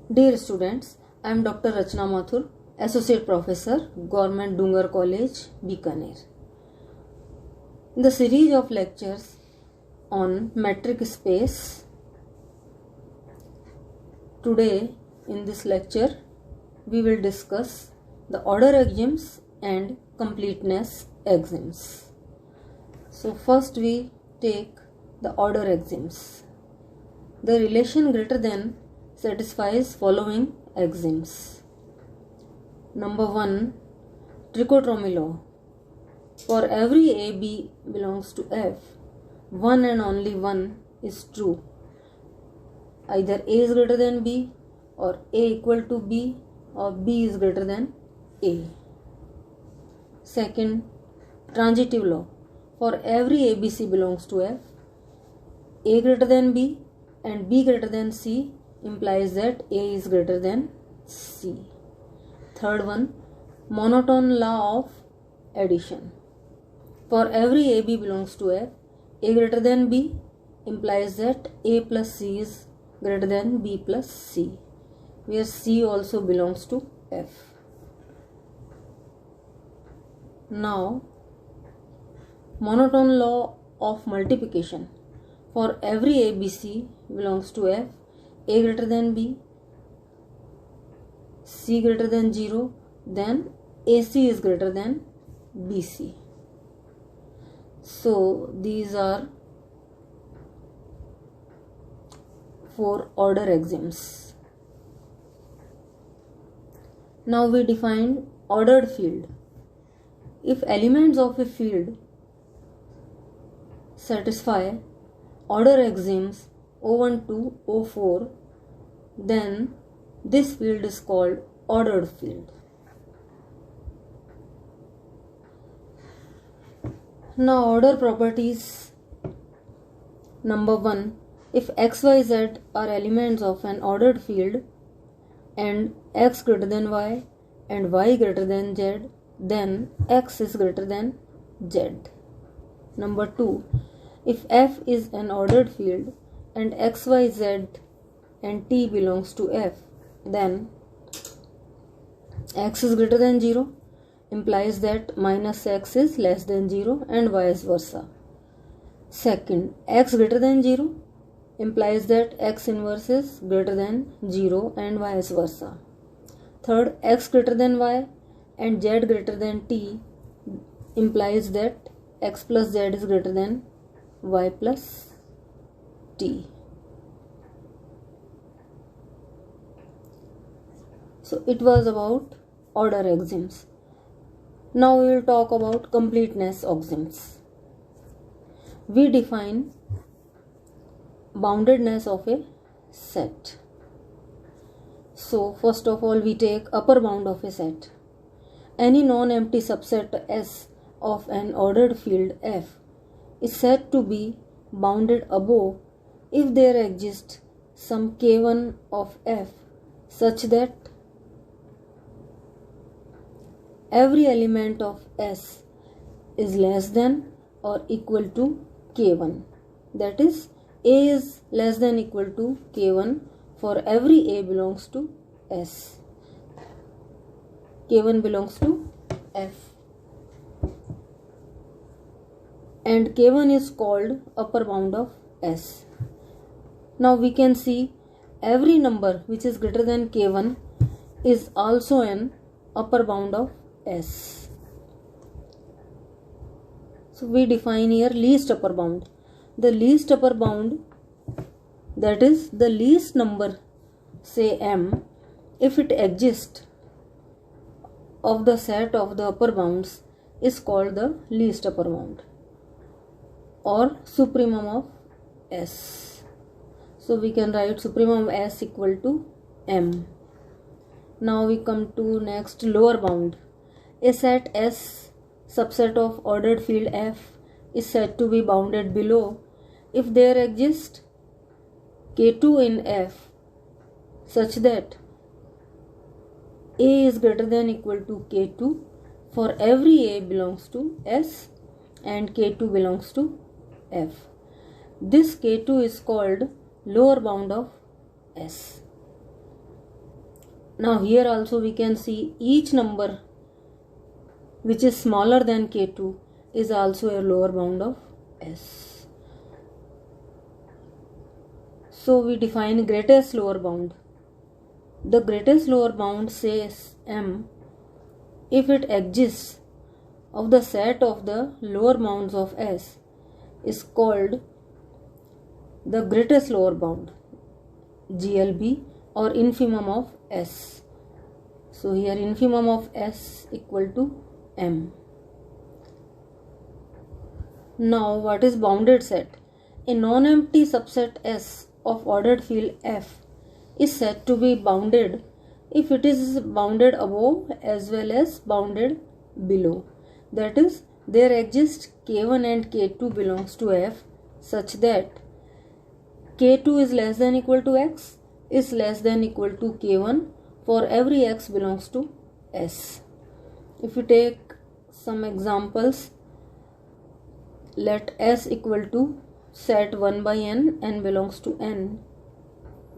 Dear students, I am Dr. Rachna Mathur, Associate Professor, Government Dungar College, Bikaner. In the series of lectures on metric space, today in this lecture we will discuss the order axioms and completeness axioms. So first we take the order axioms. The relation greater than satisfies following axioms. Number 1, trichotomy law. For every A, B belongs to F, one and only one is true. Either A is greater than B, or A equal to B, or B is greater than A. Second, transitive law. For every ABC belongs to F, A greater than B and B greater than C implies that A is greater than C. Third one, monotone law of addition. For every AB belongs to F, A greater than B implies that A plus C is greater than B plus C, where C also belongs to F. Now, monotone law of multiplication. For every ABC belongs to F, A greater than B, C greater than 0, then AC is greater than BC. So these are 4 order axioms. Now we define ordered field. If elements of a field satisfy order axioms O1 to O4, then this field is called ordered field. Now order properties. Number 1, if x, y, z are elements of an ordered field and x greater than y and y greater than z, then x is greater than z. Number 2, if f is an ordered field and x, y, z and t belongs to f, then x is greater than 0 implies that minus x is less than 0 and vice versa. Second, x greater than 0 implies that x inverse is greater than 0 and vice versa. Third, x greater than y and z greater than t implies that x plus z is greater than y plus t. So it was about order axioms. Now we will talk about completeness axioms. We define boundedness of a set. So first of all we take upper bound of a set. Any non-empty subset S of an ordered field F is said to be bounded above if there exists some k1 of F such that every element of S is less than or equal to k1. That is, A is less than equal to k1 for every A belongs to S. K1 belongs to F. And K1 is called upper bound of S. Now we can see every number which is greater than K1 is also an upper bound of S. So we define here least upper bound. The least upper bound, that is the least number, say m, if it exists of the set of the upper bounds, is called the least upper bound or supremum of S. So we can write supremum of S equal to m. Now we come to next lower bound. A set S subset of ordered field F is said to be bounded below if there exists K2 in F such that A is greater than equal to K2 for every A belongs to S and K2 belongs to F. This K2 is called lower bound of S. Now here also we can see each number which is smaller than K2 is also a lower bound of S. So we define greatest lower bound. The greatest lower bound says M if it exists of the set of the lower bounds of S is called the greatest lower bound, GLB, or infimum of S. So here infimum of S equal to M. Now what is bounded set? A non-empty subset S of ordered field F is said to be bounded if it is bounded above as well as bounded below. That is, there exists K1 and K2 belongs to F such that K2 is less than equal to X is less than equal to K1 for every X belongs to S. If you take some examples, let S equal to set 1 by n belongs to n,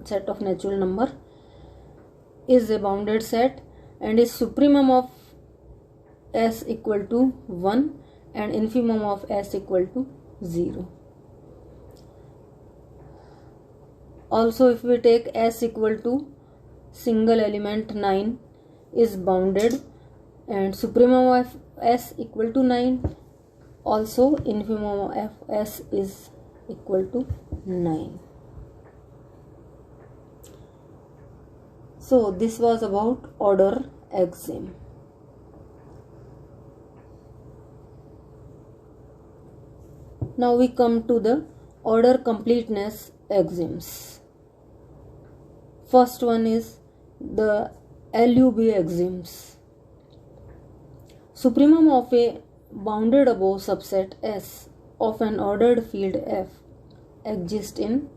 set of natural number, is a bounded set and is supremum of S equal to 1 and infimum of S equal to 0. Also, if we take S equal to single element 9 is bounded and supremum of S equal to 9, also infimum of S is equal to 9. So this was about order axiom. Now we come to the order completeness axioms. First one is the LUB axioms. Supremum of a bounded above subset S of an ordered field F exists in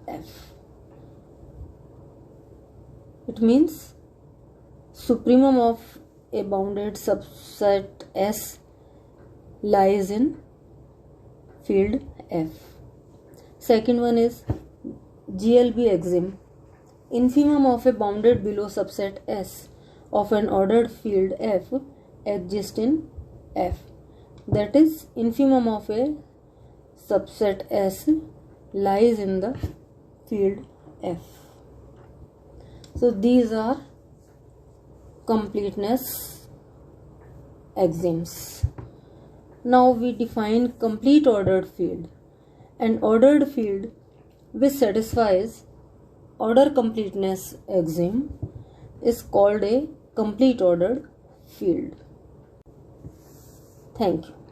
F. It means supremum of a bounded subset S lies in field F. Second one is GLB axiom. Infimum of a bounded below subset S of an ordered field F exists in F. That is, infimum of a subset S lies in the field F. So these are completeness axioms. Now we define complete ordered field. An ordered field which satisfies order completeness axiom is called a complete ordered field. Thank you.